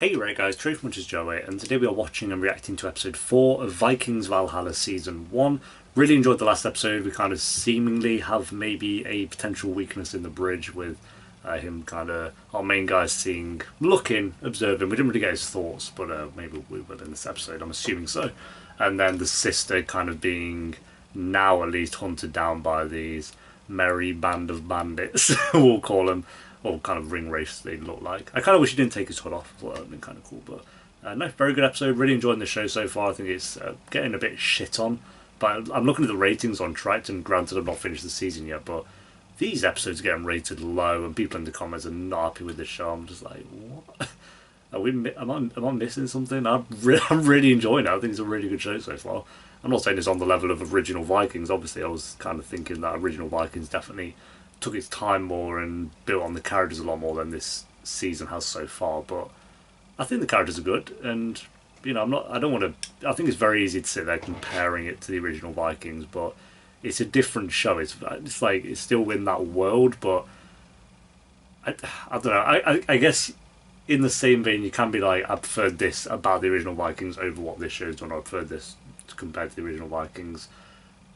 Hey right guys, Truth Much is Joey, and today we are watching and reacting to episode 4 of Vikings Valhalla season 1. Really enjoyed the last episode. We kind of seemingly have maybe a potential weakness in the bridge with him kind of, our main guy seeing, looking, observing. We didn't really get his thoughts, but maybe we will in this episode, I'm assuming so. And then the sister kind of being, now at least, hunted down by these merry band of bandits, we'll call them. Or kind of ring race they look like. I kind of wish he didn't take his hood off. I thought that would have been kind of cool. But no, very good episode. Really enjoying the show so far. I think it's getting a bit shit on. But I'm looking at the ratings on Tracked, and granted I've not finished the season yet, but these episodes are getting rated low, and people in the comments are not happy with the show. I'm just like, what? Am I missing something? I'm really enjoying it. I think it's a really good show so far. I'm not saying it's on the level of original Vikings. Obviously, I was kind of thinking that original Vikings definitely took its time more and built on the characters a lot more than this season has so far, but I think the characters are good, and you know, I think it's very easy to sit there comparing it to the original Vikings, but it's a different show. It's like it's still in that world, but I don't know. I guess in the same vein you can be like, I preferred this about the original Vikings over what this show's done, or I preferred this compared to the original Vikings.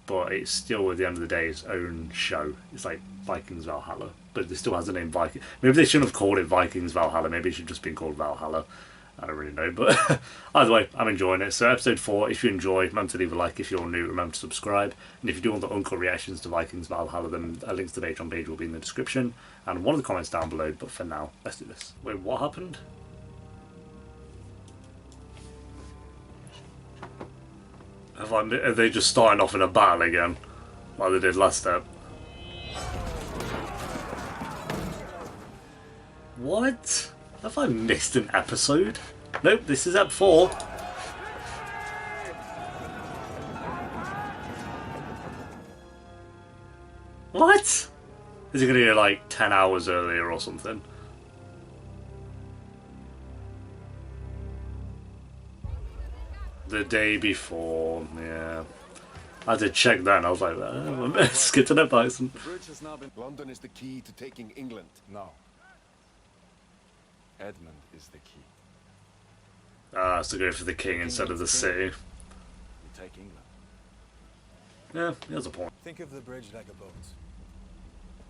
But it's still, at the end of the day, its own show. It's like Vikings Valhalla, but it still has the name Viking. Maybe they shouldn't have called it Vikings Valhalla. Maybe it should have just been called Valhalla. I don't really know, but either way, I'm enjoying it. So episode 4, if you enjoy, remember to leave a like. If you're new, remember to subscribe. And if you do want the uncut reactions to Vikings Valhalla, then a link to the Patreon page will be in the description and one of the comments down below. But for now, let's do this. Wait, what happened? Are they just starting off in a battle again, like they did last step? What? Have I missed an episode? Nope, this is ep 4. What? Is it going to be like 10 hours earlier or something? The day before, yeah. I did check that and I was like, let's get to that Bison. The bridge has now been... London is the key to taking England. No. Edmund is the key. Ah, so go for the king instead of the city. You take England. Yeah, he has a point. Think of the bridge like a boat.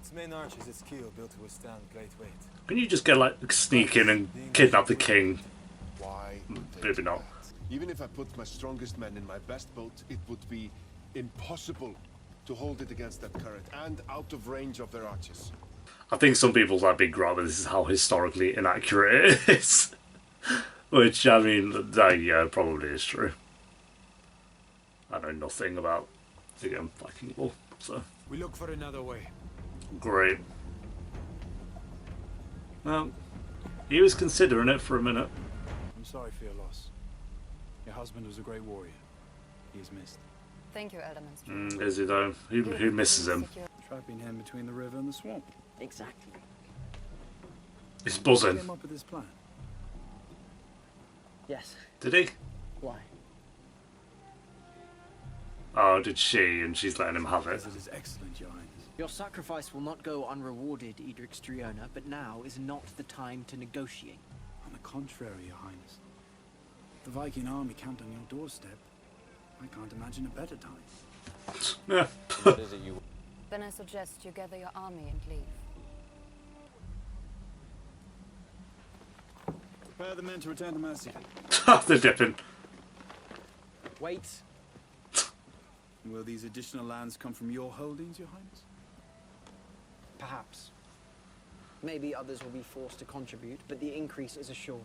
Its main arch is its keel built to withstand great weight. Can you just get like sneak in and kidnap the king? Why? Maybe not. Even if I put my strongest men in my best boat, it would be impossible to hold it against that current and out of range of their archers. I think some people's like big gripe, but this is how historically inaccurate it is. Which, I mean, yeah, probably is true. I know nothing about, again, Viking lore, so. We look for another way. Great. Well, he was considering it for a minute. I'm sorry for your loss. Your husband was a great warrior. He is missed. Thank you, Elderman. Is he though? Who misses him? Trapping him between the river and the swamp. Exactly. He's He buzzing. came up with this plan. Yes. Did he? Why? Oh, did she? And she's letting him have it. This is excellent, Your Highness. Your sacrifice will not go unrewarded, Edric Striona, but now is not the time to negotiate. On the contrary, Your Highness. The Viking army camped on your doorstep. I can't imagine a better time. Yeah. Then I suggest you gather your army and leave. Prepare the men to return to Mercia. They're dipping. Wait. Will these additional lands come from your holdings, Your Highness? Perhaps. Maybe others will be forced to contribute, but the increase is assured.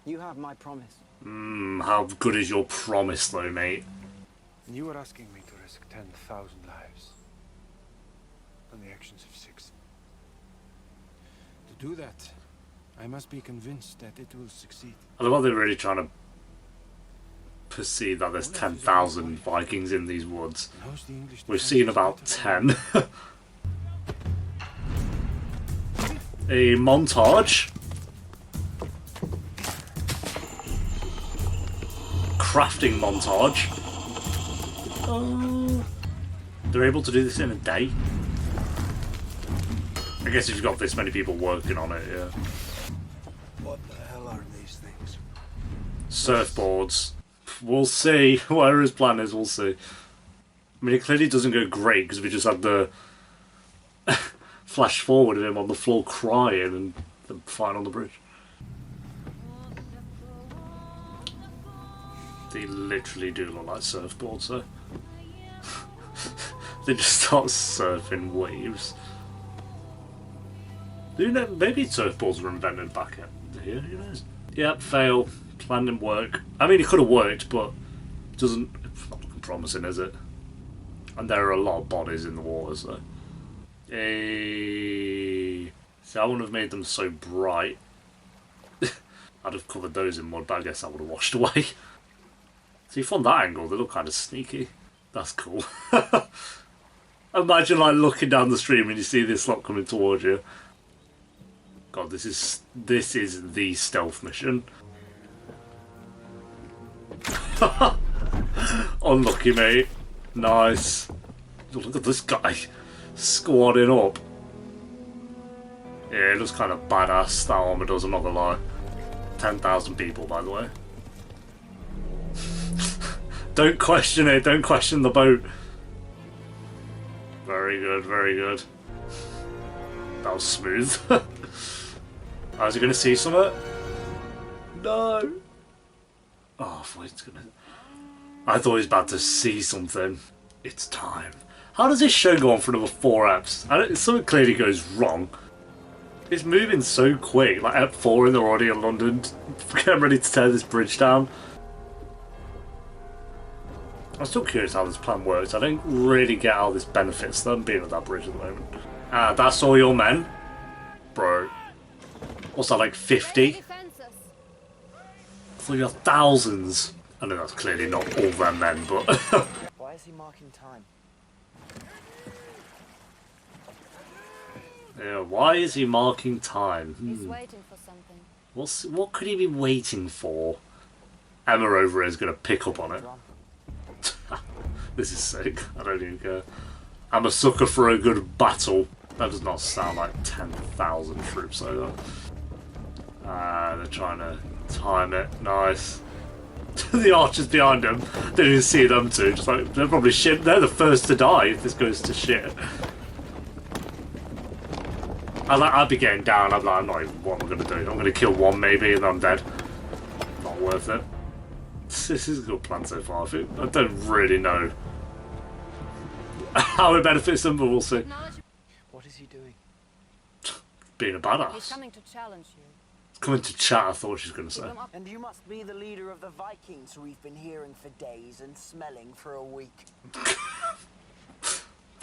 You have my promise. How good is your promise though, mate? You are asking me to risk 10,000 lives on the actions of 6. To do that, I must be convinced that it will succeed. I love how they're really trying to perceive that there's 10,000 Vikings in these woods. We've seen about 10. A montage. Crafting montage. They're able to do this in a day. I guess if you've got this many people working on it, yeah. What the are these things? Surfboards. We'll see. Whatever his plan is, we'll see. I mean, it clearly doesn't go great because we just had the flash forward of him on the floor crying and the fight on the bridge. They literally do look like surfboards, though. They just start surfing waves. Do you know, maybe surfboards were invented back here, who knows? Yep, fail. Plan didn't work. I mean, it could have worked, but it's not looking promising, is it? And there are a lot of bodies in the water, so. See, I wouldn't have made them so bright. I'd have covered those in mud, but I guess I would have washed away. See, from that angle, they look kind of sneaky. That's cool. Imagine, like, looking down the stream and you see this lot coming towards you. God, this is the stealth mission. Unlucky, mate. Nice. Look at this guy squatting up. Yeah, it looks kind of badass, that armor does, I'm not gonna lie. 10,000 people, by the way. Don't question it, don't question the boat. Very good, very good. That was smooth. Oh, is he gonna see something? No! Oh, I thought he was about to see something. It's time. How does this show go on for another 4 eps? Something clearly goes wrong. It's moving so quick. Like ep 4 and they're already in London, getting ready to tear this bridge down. I'm still curious how this plan works. I don't really get how this benefits them being at that bridge at the moment. That's all your men? Bro. What's that, like 50? I thought you had thousands. I know that's clearly not all their men, but... Why is he marking time? Yeah, why is he marking time? He's waiting for something. What could he be waiting for? Emma over here is going to pick up on it. This is sick. I don't even care. I'm a sucker for a good battle. That does not sound like 10,000 troops either. They're trying to time it. Nice. The archers behind them. They didn't see them too. Just like, they're probably shit. They're the first to die if this goes to shit. I'd be getting down. I'm like, I'm not even, what am I going to do? I'm going to kill one maybe and I'm dead. Not worth it. This is a good plan so far. I don't really know how it benefits them, but we'll see. What is he doing? Being a badass. He's coming to challenge you. Coming to chat, I thought she was going to say. And you must be the leader of the Vikings we've been hearing for days and smelling for a week. But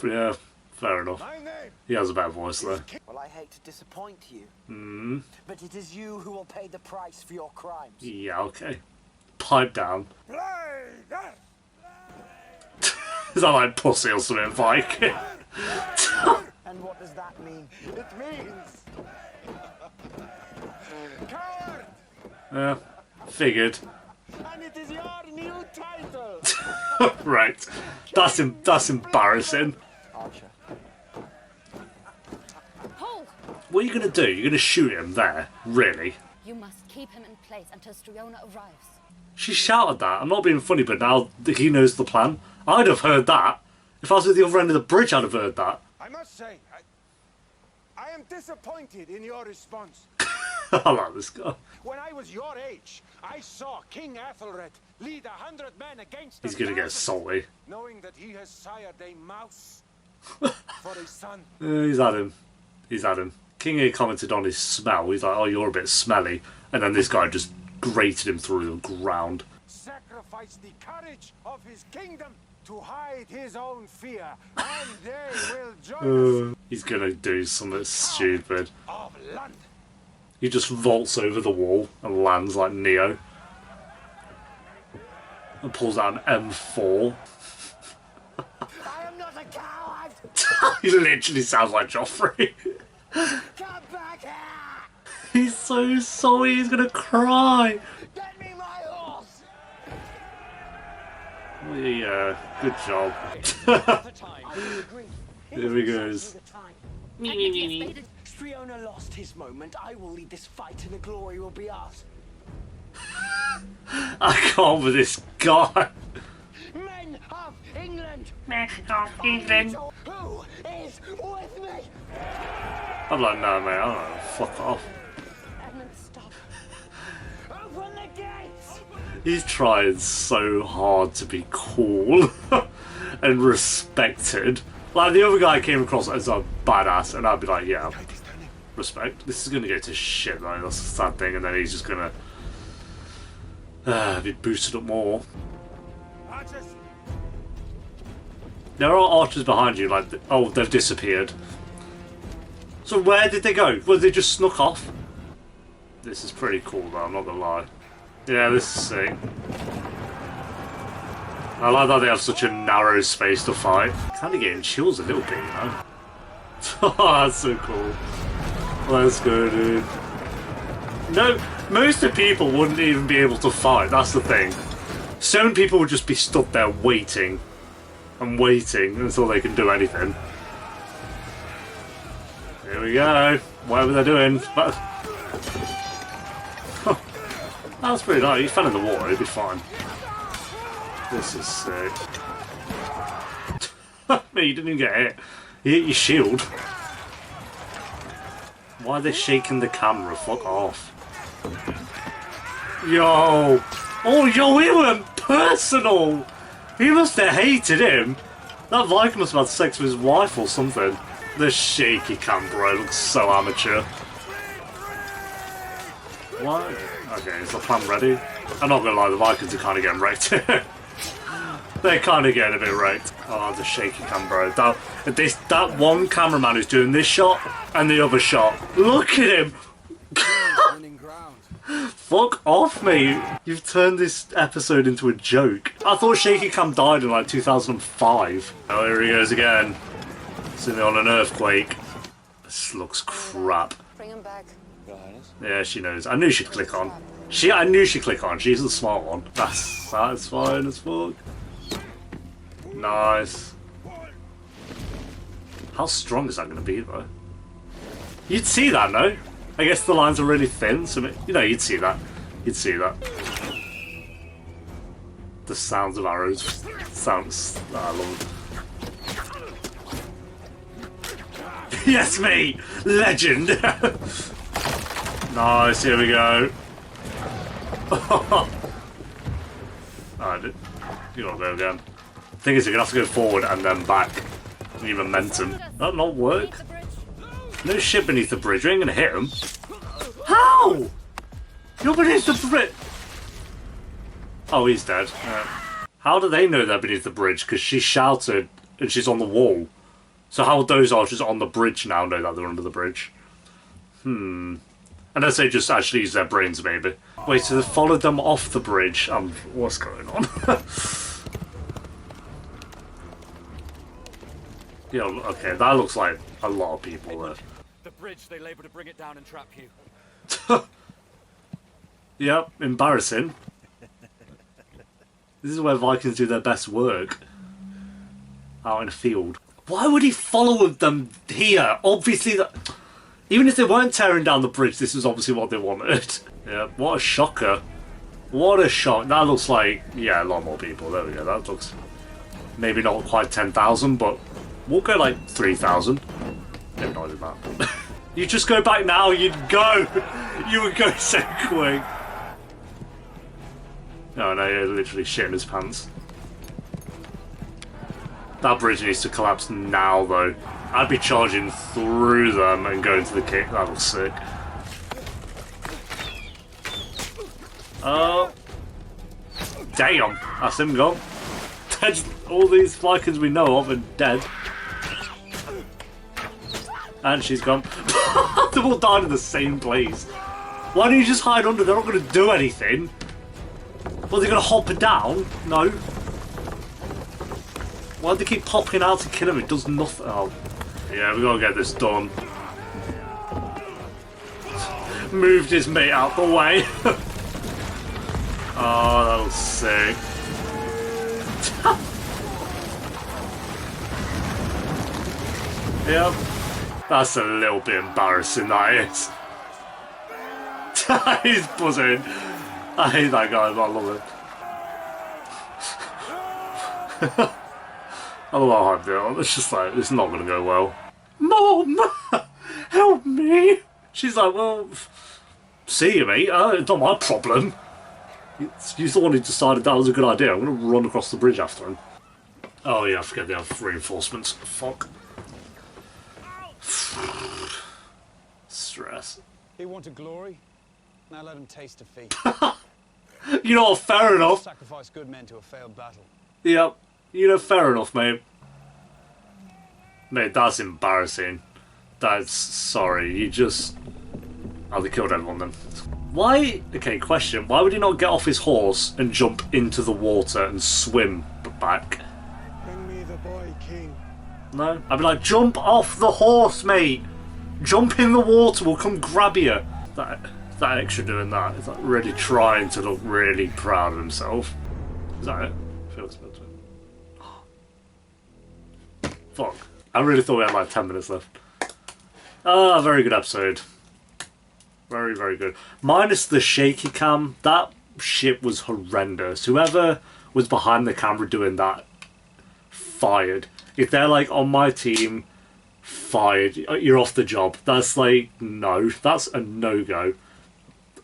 yeah, fair enough. He has a better voice though. Well, I hate to disappoint you, but it is you who will pay the price for your crimes. Yeah, okay. Pipe down. Is that like pussy or something, Viking? And what does that mean? It means... Coward! Yeah, figured. And it is your new title! Right. That's embarrassing. Archer. Hold! What are you going to do? You're going to shoot him there? Really? You must keep him in place until Striona arrives. She shouted that. I'm not being funny, but now he knows the plan. I'd have heard that. If I was at the other end of the bridge, I'd have heard that. I must say, I am disappointed in your response. I like this guy. When I was your age, I saw King Ethelred lead 100 men against He's going to get 1,000, salty. knowing that he has sired a mouse for a son. He's had him. He's had him. King A commented on his smell. He's like, oh, you're a bit smelly. And then this guy just grated him through the ground. Sacrifice the courage of his kingdom to hide his own fear, and they will join us. He's going to do something stupid. Of London. He just vaults over the wall and lands like Neo. And pulls out an M4. I am not a coward! He literally sounds like Joffrey. Come back here! He's so sorry, he's gonna cry. Get me my horse! Yeah, good job. There he goes. Striona lost his moment. I will lead this fight and the glory will be ours. I can't with this guy. Men of England! Men of England. Who is with me? I'm like, no, mate, I don't know, fuck off. Edmund, stop. Open the gates! He's trying so hard to be cool and respected. Like, the other guy came across as a badass, and I'd be like, yeah, respect. This is going to go to shit, though. That's the sad thing, and then he's just going to be boosted up more. Archers! There are archers behind you, like, oh, they've disappeared. So where did they go? Well, they just snuck off? This is pretty cool, though, I'm not going to lie. Yeah, this is sick. I like that they have such a narrow space to fight. Kind of getting chills a little bit, you know? Oh, that's so cool. Let's go, dude. No, most of the people wouldn't even be able to fight, that's the thing. Some people would just be stuck there waiting and waiting until they can do anything. Here we go. Whatever they're doing. But... That's pretty nice. He fell in the water, he'll be fine. This is sick. Me, you didn't even get hit. You hit your shield. Why are they shaking the camera? Fuck off. Yo! Oh, yo, he went personal! He must have hated him. That Viking must have had sex with his wife or something. The shaky cam, bro, looks so amateur. What? Okay, is the plan ready? I'm not gonna lie, the Vikings are kind of getting wrecked. They're kind of getting a bit wrecked. Oh, the shaky cam, bro. That one cameraman who's doing this shot and the other shot. Look at him! Fuck off, mate. You've turned this episode into a joke. I thought shaky cam died in like 2005. Oh, here he goes again. Sitting on an earthquake. This looks crap. Bring him back. Yeah, she knows. I knew she'd click on. I knew she'd click on. She's the smart one. That's satisfying as fuck. Nice. How strong is that going to be, though? You'd see that, no? I guess the lines are really thin, so you know, you'd see that. You'd see that. The sounds of arrows. Sounds. I love it. Yes, me! Legend! Nice, here we go. Alright, you gotta go again. Thing is, you're gonna have to go forward and then back. Need momentum. That not work? No shit beneath the bridge. You ain't gonna hit him. How? You're beneath the bridge. Oh, he's dead. How do they know they're beneath the bridge? Because she shouted and she's on the wall. So how would those archers on the bridge now know that they're under the bridge? Unless they just actually use their brains, maybe. Wait, so they followed them off the bridge. What's going on? Yeah, okay, that looks like a lot of people there. The bridge, they labor to bring it down and trap you. Yep, embarrassing. This is where Vikings do their best work. Out in a field. Why would he follow them here? Obviously, even if they weren't tearing down the bridge, this is obviously what they wanted. Yeah, what a shocker. What a shock. That looks like, yeah, a lot more people. There we go. That looks maybe not quite 10,000, but we'll go like 3,000. Maybe not even that. You just go back now, you'd go. You would go so quick. Oh no, you're literally shitting his pants. That bridge needs to collapse now, though. I'd be charging through them and going to the kick. That looks sick. Oh. Damn. That's him gone. All these Vikings we know of are dead. And she's gone. They've all died in the same place. Why don't you just hide under? They're not going to do anything. Well, they're going to hop down? No. Why do they keep popping out to kill him? It does nothing. Oh. Yeah, we got to get this done. Moved his mate out the way. Oh, that was sick. Yep. That's a little bit embarrassing, that is. He's buzzing. I hate that guy, but I love it. I love how hyped they are. It's just like, it's not going to go well. Mom! Help me! She's like, well, see you, mate. It's not my problem. You're the one who decided that was a good idea. I'm going to run across the bridge after him. Oh yeah, I forget they have reinforcements. Fuck. Stress. He wanted glory. Now let him taste defeat. You know what, fair enough. Sacrifice good men to a failed battle. Yep. You know, fair enough, mate. Mate, that's embarrassing. That's... sorry, you just... oh, they killed everyone then. Why... okay, question. Why would he not get off his horse and jump into the water and swim back? Bring me the boy, King. No? I'd be like, jump off the horse, mate! Jump in the water, we'll come grab you! That extra doing that is like really trying to look really proud of himself. Is that it? Feels about it. Fuck. I really thought we had like 10 minutes left. Ah, very good episode. Very, very good. Minus the shaky cam, that shit was horrendous. Whoever was behind the camera doing that, fired. If they're like on my team, fired. You're off the job. That's like, no. That's a no-go.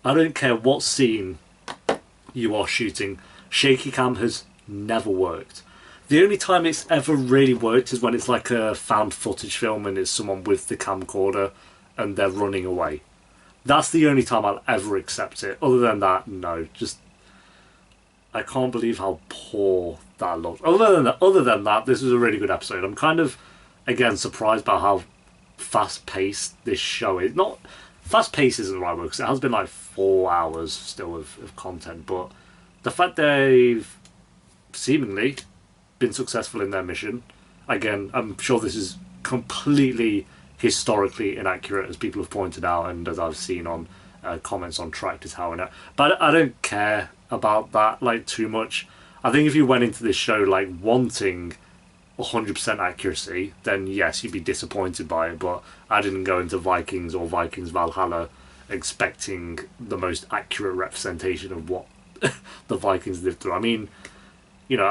I don't care what scene you are shooting. Shaky cam has never worked. The only time it's ever really worked is when it's like a found footage film and it's someone with the camcorder and they're running away. That's the only time I'll ever accept it. Other than that, no. Just, I can't believe how poor that looked. Other than that, this was a really good episode. I'm kind of, again, surprised by how fast-paced this show is. Not fast-paced isn't the right word, because it has been like 4 hours still of content, but the fact they've seemingly been successful in their mission. Again, I'm sure this is completely historically inaccurate, as people have pointed out, and as I've seen on comments on Tractors How and that. But I don't care about that like too much. I think if you went into this show like wanting 100% accuracy, then yes, you'd be disappointed by it. But I didn't go into Vikings or Vikings Valhalla expecting the most accurate representation of what the Vikings lived through. I mean, you know,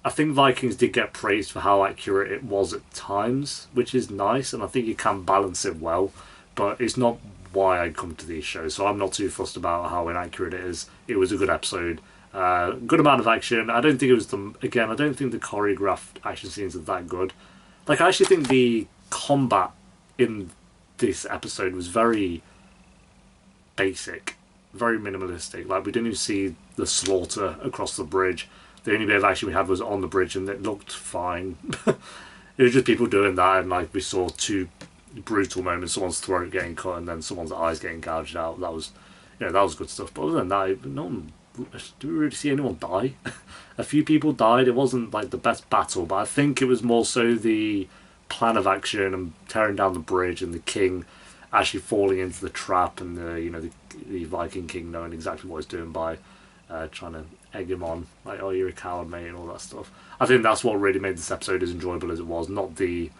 I think Vikings did get praised for how accurate it was at times, which is nice, and I think you can balance it well, but it's not why I come to these shows, so I'm not too fussed about how inaccurate it is. It was a good episode, good amount of action. I don't think it was I don't think the choreographed action scenes are that good. Like, I actually think the combat in this episode was very basic, very minimalistic. Like, we didn't even see the slaughter across the bridge. The only bit of action we had was on the bridge, and it looked fine. It was just people doing that, and like we saw two brutal moments: someone's throat getting cut, and then someone's eyes getting gouged out. That was, you know, that was good stuff. But other than that, no one. Do we really see anyone die? A few people died. It wasn't like the best battle, but I think it was more so the plan of action and tearing down the bridge, and the king actually falling into the trap, and the Viking king knowing exactly what he's doing by trying to egg him on, like, oh, you're a coward, mate, and all that stuff. I think that's what really made this episode as enjoyable as it was, not the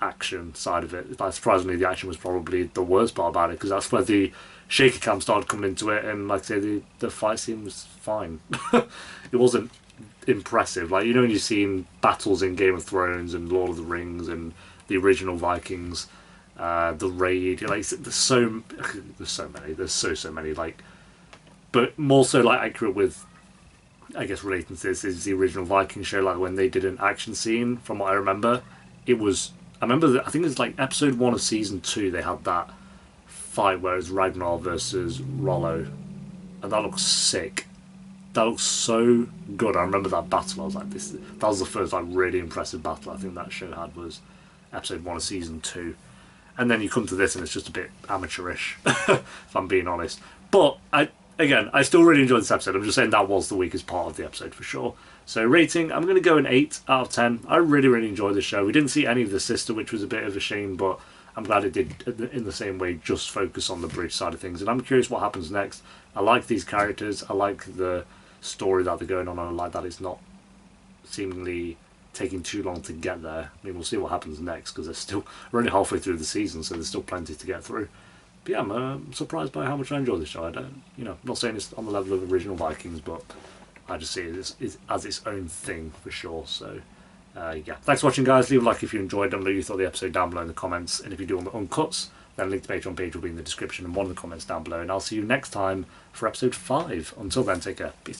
action side of it. Like, surprisingly, the action was probably the worst part about it, because that's where the shaky cam started coming into it, and like I say, the fight scene was fine. It wasn't impressive. Like, you know, when you've seen battles in Game of Thrones and Lord of the Rings and the original Vikings, the Raid, like, there's so many, there's so many, like, but more so like accurate with, I guess, relating to this is the original Viking show. Like, when they did an action scene, from what I remember, I think it was like episode 1 of season 2, they had that fight where it was Ragnar versus Rollo, and that looks sick. That looks so good. I remember that battle. I was like, that was the first like really impressive battle I think that show had, was episode 1 of season 2. And then you come to this and it's just a bit amateurish, if I'm being honest. But I still really enjoyed this episode. I'm just saying that was the weakest part of the episode for sure. So rating, I'm going to go an 8 out of 10. I really, really enjoyed the show. We didn't see any of the sister, which was a bit of a shame, but I'm glad it did, in the same way, just focus on the bridge side of things. And I'm curious what happens next. I like these characters. I like the story that they're going on, and I like that it's not seemingly taking too long to get there. I mean, we'll see what happens next, because we're only halfway through the season, so there's still plenty to get through. But yeah, I'm surprised by how much I enjoy this show. I don't, I'm not saying it's on the level of the original Vikings, but I just see it as its own thing for sure. So, yeah. Thanks for watching, guys. Leave a like if you enjoyed them. Leave your thought of the episode down below in the comments. And if you do want the uncuts, then link to the Patreon page will be in the description and one of the comments down below. And I'll see you next time for episode 5. Until then, take care. Peace.